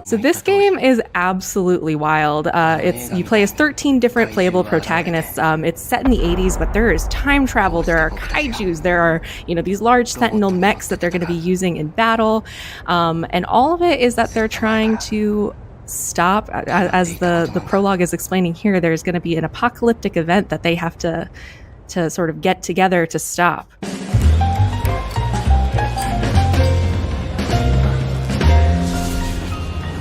So this game is absolutely wild. You play as 13 different playable protagonists. It's set in the 80s, but there is time travel. There are kaijus. There are, these large Sentinel mechs that they're going to be using in battle. And all of it is that they're trying to stop, as the prologue is explaining here, there's going to be an apocalyptic event that they have to sort of get together to stop.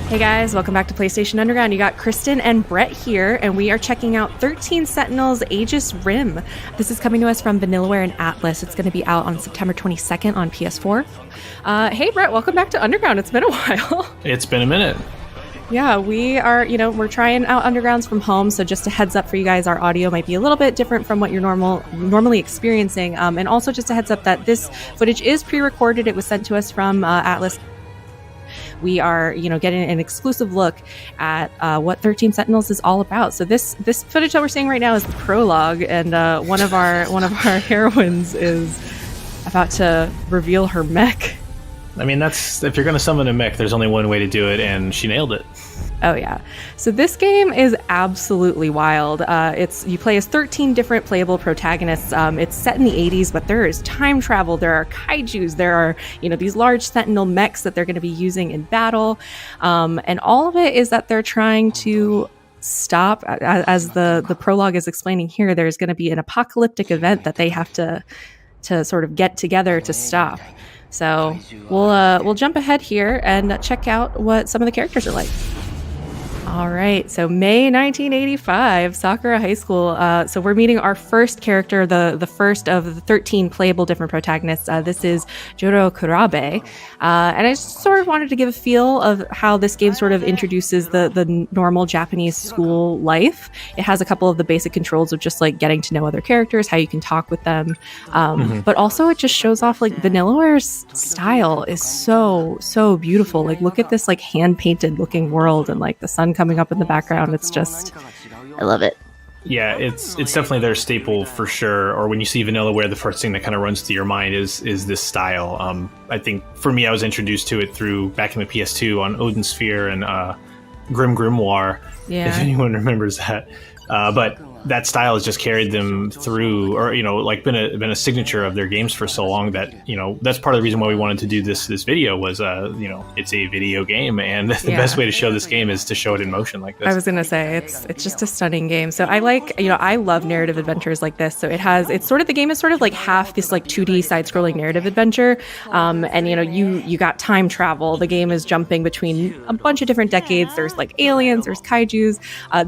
Hey guys, welcome back to PlayStation Underground. You got Kristen and Brett here, and we are checking out 13 Sentinels Aegis Rim. This is coming to us from Vanillaware and Atlus. It's going to be out on September 22nd on PS4. Hey Brett, welcome back to Underground. It's been a while. It's been a minute. Yeah, we are, we're trying out Undergrounds from home, so just a heads up for you guys, our audio might be a little bit different from what you're normally experiencing. And also just a heads up that this footage is pre-recorded. It was sent to us from Atlus. We are, getting an exclusive look at what 13 Sentinels is all about. So this footage that we're seeing right now is the prologue, and one of our heroines is about to reveal her mech. I mean, if you're going to summon a mech, there's only one way to do it, and she nailed it. Oh yeah. So this game is absolutely wild. You play as 13 different playable protagonists. It's set in the 80s, but there is time travel. There are kaijus. There are, these large Sentinel mechs that they're going to be using in battle. And all of it is that they're trying to stop, as the prologue is explaining here, there's going to be an apocalyptic event that they have to sort of get together to stop. So we'll jump ahead here and check out what some of the characters are like. All right, so May 1985, Sakura High School. So we're meeting our first character, the first of the 13 playable different protagonists. This is Joro Kurabe. And I just sort of wanted to give a feel of how this game sort of introduces the normal Japanese school life. It has a couple of the basic controls of just like getting to know other characters, how you can talk with them. But also it just shows off like Vanillaware's style is so beautiful. Like look at this like hand-painted looking world and like the sun coming up in the background. It's just, I love it. Yeah, it's definitely their staple for sure. Or when you see Vanillaware, the first thing that kind of runs through your mind is this style. I think for me, I was introduced to it through back in the PS2 on Odin Sphere and Grim Grimoire, if anyone remembers that. But that style has just carried them through, or like been a signature of their games for so long that that's part of the reason why we wanted to do this video was it's a video game, and the best way to show this game is to show it in motion like this. I was gonna say it's just a stunning game. So I like I love narrative adventures like this. So the game is sort of like half this like 2D side-scrolling narrative adventure, and you got time travel. The game is jumping between a bunch of different decades. There's like aliens, there's kaijus.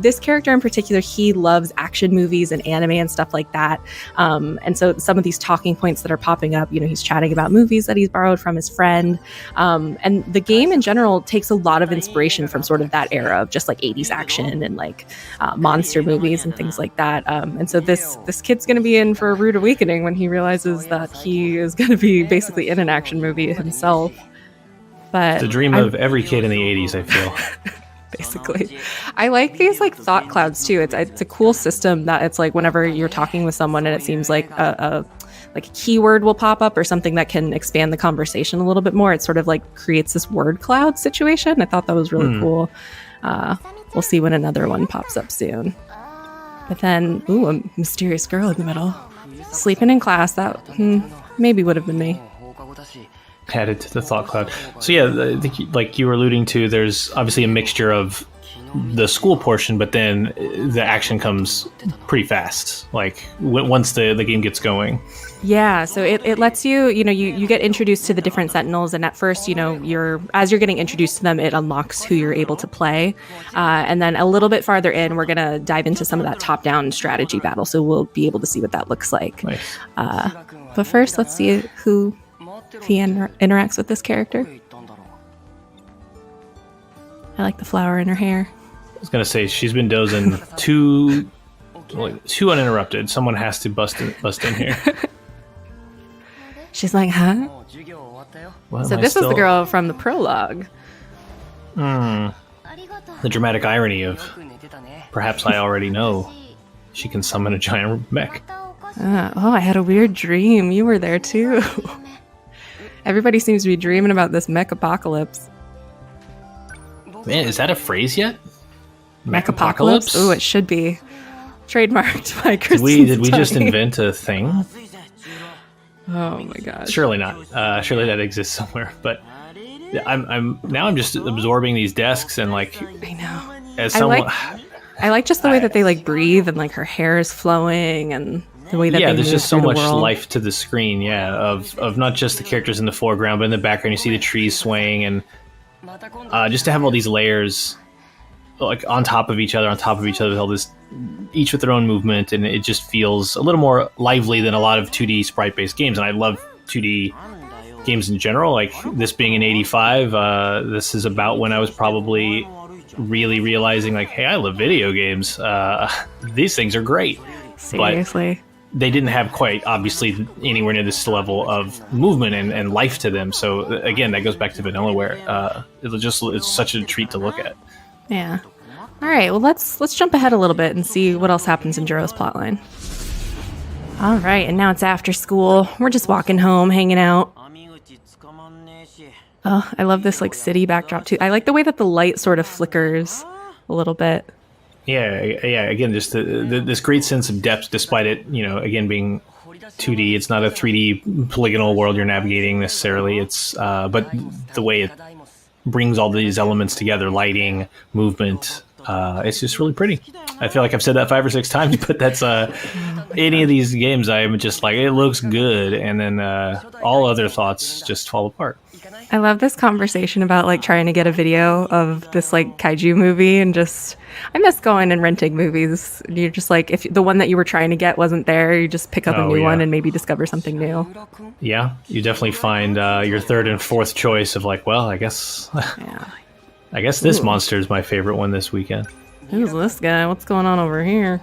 This character in particular, he loves action movies and anime and stuff like that. And so some of these talking points that are popping up, he's chatting about movies that he's borrowed from his friend. And the game in general takes a lot of inspiration from sort of that era of just like 80s action and like monster movies and things like that. And so this kid's going to be in for a rude awakening when he realizes that he is going to be basically in an action movie himself. But it's the dream of every kid in the 80s, I feel. Basically. I like these like thought clouds too. It's a cool system that it's like whenever you're talking with someone and it seems like a keyword will pop up or something that can expand the conversation a little bit more. It sort of like creates this word cloud situation. I thought that was really cool. We'll see when another one pops up soon. But then, a mysterious girl in the middle. Sleeping in class, that maybe would have been me. Added to the thought cloud. So yeah, like you were alluding to, there's obviously a mixture of the school portion, but then the action comes pretty fast, like once the game gets going. Yeah, so it lets you, you get introduced to the different Sentinels, and at first, as you're getting introduced to them, it unlocks who you're able to play. And then a little bit farther in, we're going to dive into some of that top-down strategy battle, so we'll be able to see what that looks like. Nice. But first, let's see who he interacts with this character. I like the flower in her hair. I was going to say, she's been dozing too uninterrupted. Someone has to bust in here. She's like, huh? Well, so this is the girl from the prologue. The dramatic irony of, perhaps I already know she can summon a giant mech. I had a weird dream. You were there too. Everybody seems to be dreaming about this mech apocalypse. Man, is that a phrase yet? Mechapocalypse? Ooh, it should be. Trademarked by Kristen. Did we just invent a thing? Oh my gosh. Surely not. Surely that exists somewhere. But I'm just absorbing these desks and like. I know. As someone, I like just the way that they like breathe and like her hair is flowing and the way that they there's just so much world. life to the screen. Yeah, of not just the characters in the foreground, but in the background you see the trees swaying and just to have all these layers like on top of each other, with all this, each with their own movement, and it just feels a little more lively than a lot of 2D sprite-based games. And I love 2D games in general. Like this being in '85, this is about when I was probably really realizing, like, hey, I love video games. These things are great. Seriously. But they didn't have quite, obviously, anywhere near this level of movement and life to them. So again, that goes back to Vanillaware. It's such a treat to look at. Yeah. All right. Well, let's jump ahead a little bit and see what else happens in Jiro's plotline. All right, and now it's after school. We're just walking home, hanging out. Oh, I love this like city backdrop too. I like the way that the light sort of flickers a little bit. Yeah. Again, just this great sense of depth, despite it, again being 2D. It's not a 3D polygonal world you're navigating necessarily. It's but the way it brings all these elements together, lighting, movement, it's just really pretty. I feel like I've said that 5 or 6 times, but that's any of these games I'm just like, it looks good, and then all other thoughts just fall apart. I love this conversation about like trying to get a video of this like kaiju movie, and just I miss going and renting movies. You're just like, if the one that you were trying to get wasn't there, you just pick up a new one and maybe discover something new. Yeah, you definitely find your third and fourth choice of like, well, I guess I guess this monster is my favorite one this weekend. Who's this guy? What's going on over here?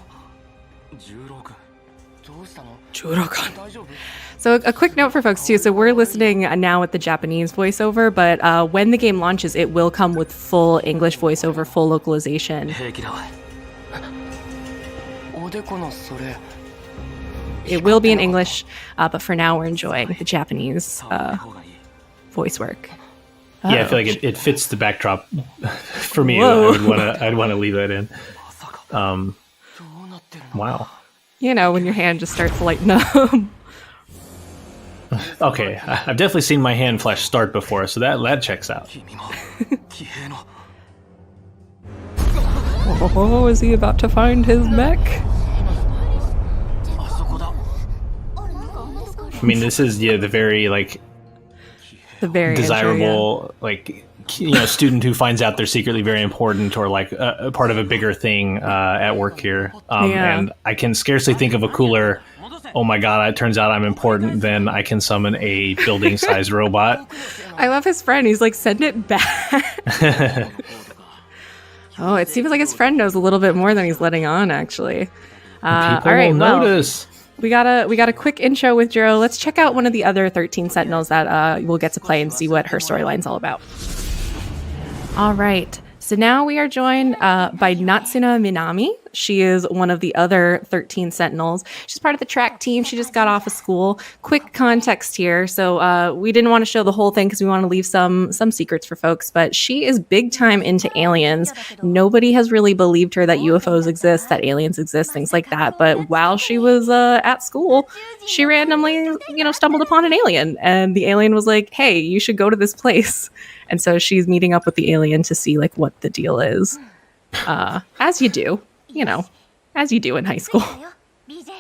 Jurokan. So a quick note for folks too. So we're listening now with the Japanese voiceover, but when the game launches, it will come with full English voiceover, full localization. It will be in English, but for now we're enjoying the Japanese voice work. Yeah, I feel like it fits the backdrop for me. I'd want to leave that in. Wow. When your hand just starts lighting up. Okay, I've definitely seen my hand flash start before, so that checks out. Oh, is he about to find his mech? I mean, this is the very desirable student who finds out they're secretly very important, or like a part of a bigger thing at work here. And I can scarcely think of a cooler, oh my god, it turns out I'm important, then I can summon a building-sized robot. I love his friend. He's like, send it back. Oh, it seems like his friend knows a little bit more than he's letting on, actually. People all right, will notice. We got a quick intro with Jiro. Let's check out one of the other 13 Sentinels that we'll get to play and see what her storyline's all about. All right. So now we are joined by Natsuna Minami. She is one of the other 13 Sentinels. She's part of the track team. She just got off of school. Quick context here. So we didn't want to show the whole thing because we want to leave some secrets for folks. But she is big time into aliens. Nobody has really believed her that UFOs exist, that aliens exist, things like that. But while she was at school, she randomly, stumbled upon an alien. And the alien was like, hey, you should go to this place. And so she's meeting up with the alien to see like what the deal is. As you do, as you do in high school.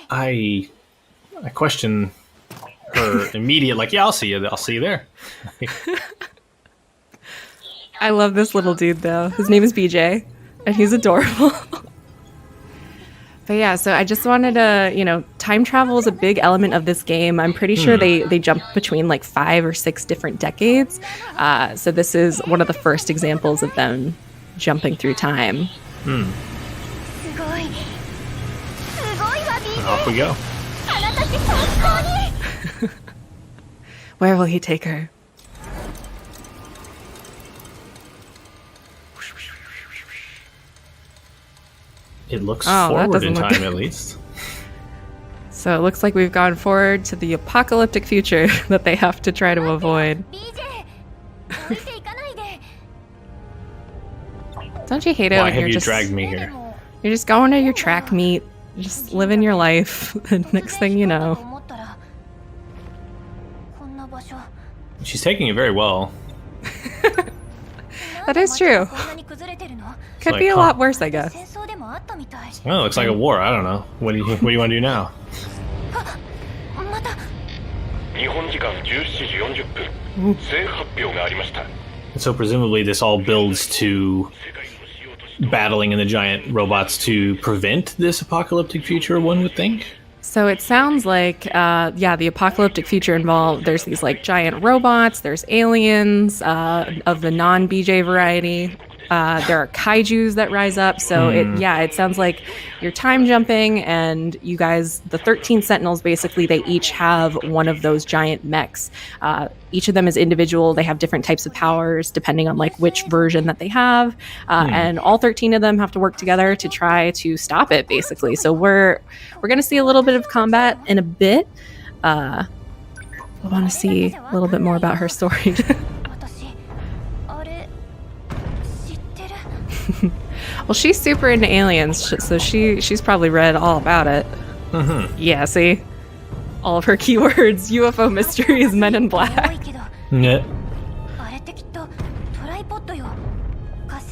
I question her immediate, yeah, I'll see you there. I love this little dude though. His name is BJ and he's adorable. But yeah, so I just wanted to, time travel is a big element of this game. I'm pretty sure they jump between like 5 or 6 different decades. So this is one of the first examples of them jumping through time. And off we go. Where will he take her? It looks forward in time, at least. So it looks like we've gone forward to the apocalyptic future that they have to try to avoid. Don't you hate it Why when have you're you just dragged me here? you're just going to your track meet, just living your life, and next thing you know. She's taking it very well. That is true. Could like, be a huh. lot worse, I guess. Well, it looks like a war. I don't know. What do you want to do now? 日本時間17時40分、政府発表がありました。 So presumably this all builds to battling in the giant robots to prevent this apocalyptic future, one would think. So it sounds like, the apocalyptic future involved, there's these like giant robots, there's aliens of the non-BJ variety. There are kaijus that rise up. So it sounds like you're time jumping, and you guys, the 13 Sentinels, basically, they each have one of those giant mechs. Each of them is individual. They have different types of powers depending on like which version that they have. And all 13 of them have to work together to try to stop it, basically. So we're going to see a little bit of combat in a bit. I want to see a little bit more about her story. Well, she's super into aliens, so she's probably read all about it. Yeah, see? All of her keywords: UFO mysteries, Men in Black. Yeah.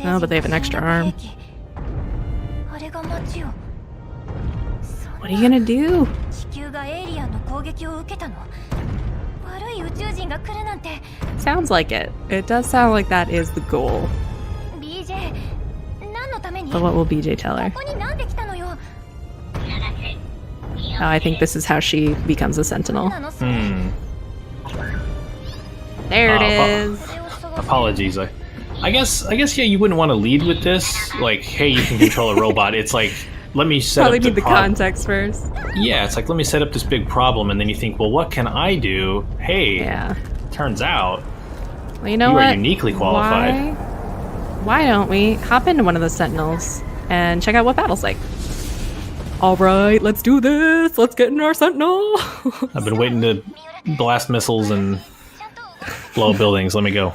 Oh, but they have an extra arm. What are you gonna do? Sounds like it. It does sound like that is the goal. But what will BJ tell her? Oh, I think this is how she becomes a Sentinel. There it is. Apologies. I guess yeah, you wouldn't want to lead with this. Like, hey, you can control a robot. It's like, let me set Probably up need the context first. Yeah, it's like, let me set up this big problem, and then you think, well, what can I do? Hey, Yeah. turns out Well, you know you what? are uniquely qualified. Why don't we hop into one of those Sentinels and check out what battle's like? All right, let's do this. Let's get in our Sentinel. I've been waiting to blast missiles and blow up buildings. Let me go.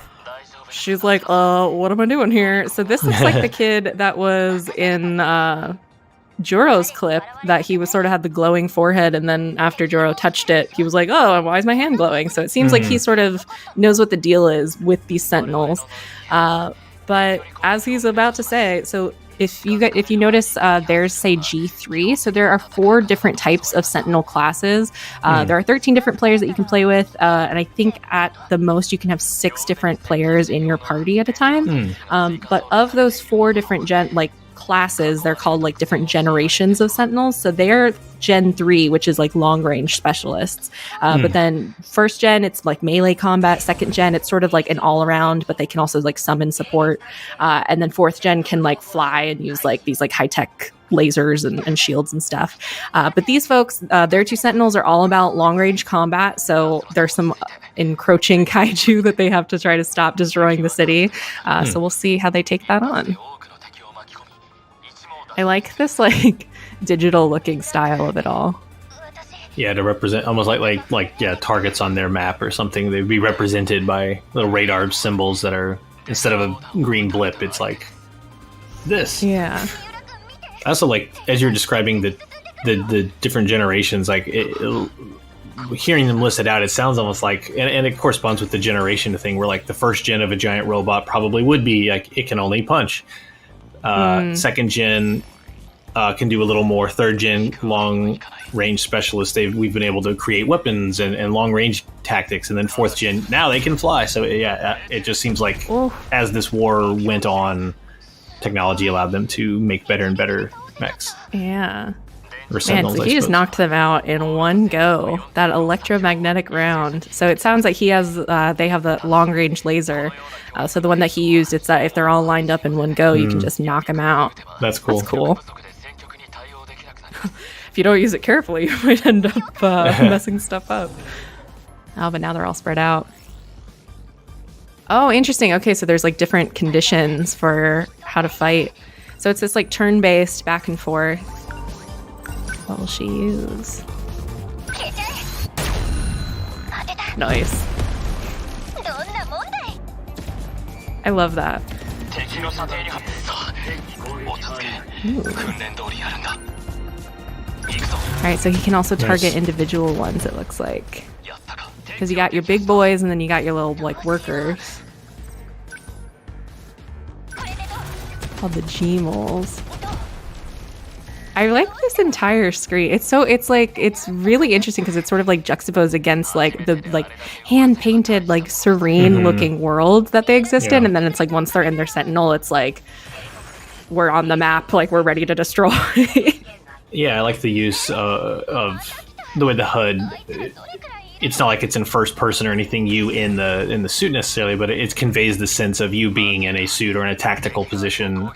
She's like, what am I doing here? So this looks like the kid that was in Joro's clip, that he was sort of had the glowing forehead, and then after Joro touched it, he was like, oh, why is my hand glowing? So it seems like he sort of knows what the deal is with these Sentinels. But as he's about to say, so if you notice, there's say G3. So there are 4 different types of Sentinel classes. There are 13 different players that you can play with, and I think at the most you can have 6 different players in your party at a time. But of those 4 different classes, they're called like different generations of Sentinels. So they're Gen 3, which is like long range specialists. But then first gen, it's like melee combat. Second gen, it's sort of like an all around, but they can also like summon support. And then fourth gen can like fly and use like these like high tech lasers and shields and stuff. But these folks, their 2 Sentinels are all about long range combat. So there's some encroaching kaiju that they have to try to stop destroying the city. So we'll see how they take that on. I like this like digital looking style of it all. Yeah, to represent almost like targets on their map or something. They'd be represented by little radar symbols that are, instead of a green blip, it's like this. Yeah. I also like, as you're describing the different generations, like hearing them listed out, it sounds almost like, and it corresponds with the generation thing, where like the first gen of a giant robot probably would be like, it can only punch. Second gen can do a little more. Third gen, long range specialists, we've been able to create weapons and long range tactics. And then fourth gen, now they can fly. So yeah, it just seems like as this war went on, technology allowed them to make better and better mechs. Yeah. Or Sentinels, Man, so he just knocked them out in one go. That electromagnetic round. So it sounds like he has. They have the long range laser. So the one that he used, it's that if they're all lined up in one go, you can just knock them out. That's cool. That's cool. If you don't use it carefully, you might end up messing stuff up. Oh, but now they're all spread out. Oh, interesting. Okay, so there's like different conditions for how to fight. So it's this like turn-based back and forth. What will she use? Nice. I love that. Alright, so he can also target individual ones, it looks like. Because you got your big boys and then you got your little, like, workers. Called the G-moles. I like this entire screen. It's really interesting because it's sort of like juxtaposed against like the like hand-painted, like serene looking world that they exist in. And then it's like once they're in their Sentinel, it's like we're on the map, like we're ready to destroy. Yeah, I like the use of the way the HUD. It's not like it's in first person or anything, you in the suit necessarily, but it conveys the sense of you being in a suit or in a tactical position.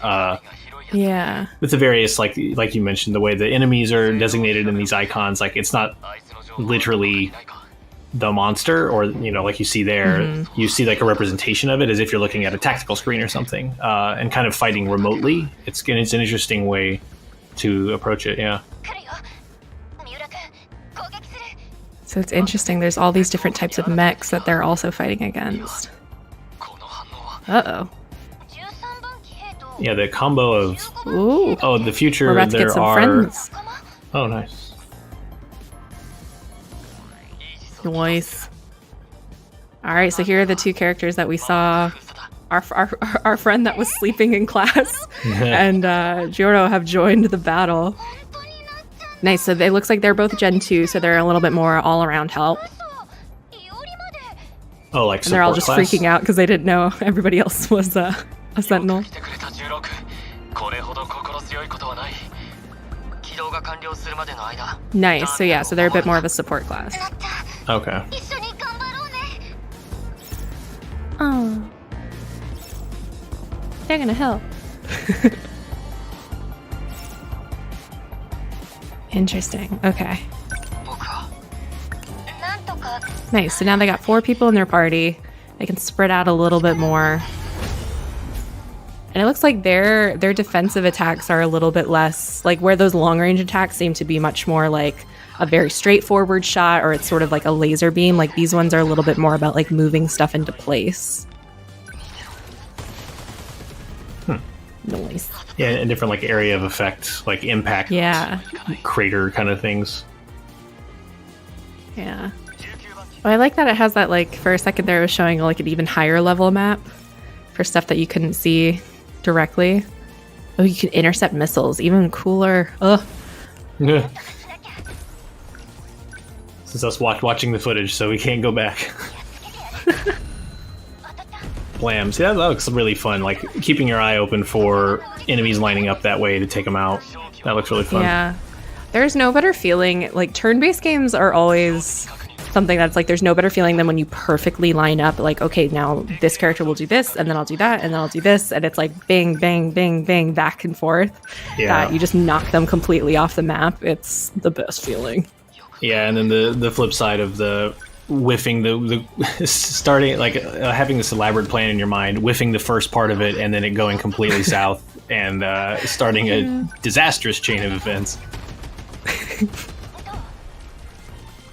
Yeah. With the various, like you mentioned, the way the enemies are designated in these icons, like it's not literally the monster, or like you see there, you see like a representation of it as if you're looking at a tactical screen or something, and kind of fighting remotely. It's an interesting way to approach it. Yeah. So it's interesting. There's all these different types of mechs that they're also fighting against. Uh-oh. Yeah, the combo of... Ooh. Oh, the future, we're about to there get some are... friends. Oh, nice. Nice. Alright, so here are the two characters that we saw. Our friend that was sleeping in class and Jiro have joined the battle. Nice, so it looks like they're both Gen 2, so they're a little bit more all-around help. Oh, like and they're all just class? freaking out because they didn't know everybody else was a Sentinel. Nice, so yeah, so they're a bit more of a support class. Okay. Oh. They're gonna help. Interesting, okay. Nice, so now they got 4 people in their party. They can spread out a little bit more. And it looks like their defensive attacks are a little bit less, like where those long-range attacks seem to be much more like a very straightforward shot, or it's sort of like a laser beam. Like these ones are a little bit more about like moving stuff into place. Nice. Yeah, and different like area of effect, like impact, crater kind of things. Yeah. Well, I like that it has that, like, for a second there it was showing like an even higher level map for stuff that you couldn't see directly. Oh, you can intercept missiles, even cooler. Ugh. Yeah. This is us watching the footage, so we can't go back. Blam. See, that looks really fun. Like, keeping your eye open for enemies lining up that way to take them out. That looks really fun. Yeah. There's no better feeling. Like, turn-based games are always something that's like, there's no better feeling than when you perfectly line up, like, okay, now this character will do this, and then I'll do that, and then I'll do this, and it's like bang, bang, bang, bang, back and forth. Yeah. That you just knock them completely off the map. It's the best feeling. Yeah, and then the flip side of the whiffing the starting, like having this elaborate plan in your mind, whiffing the first part of it and then it going completely south and starting a disastrous chain of events,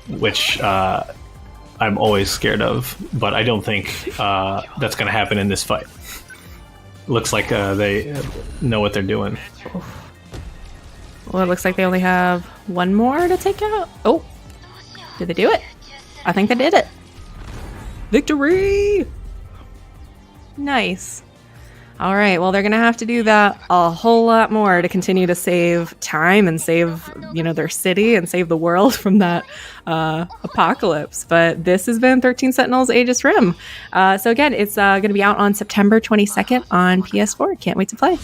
which I'm always scared of, but I don't think that's going to happen in this fight. Looks like they know what they're doing. Well, it looks like they only have one more to take out. Oh, did they do it? I think they did it. Victory! Nice. All right, well, they're going to have to do that a whole lot more to continue to save time and save, their city and save the world from that apocalypse. But this has been 13 Sentinels Aegis Rim. So again, it's going to be out on September 22nd on PS4. Can't wait to play.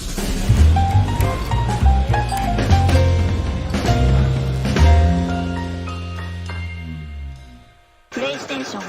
PlayStation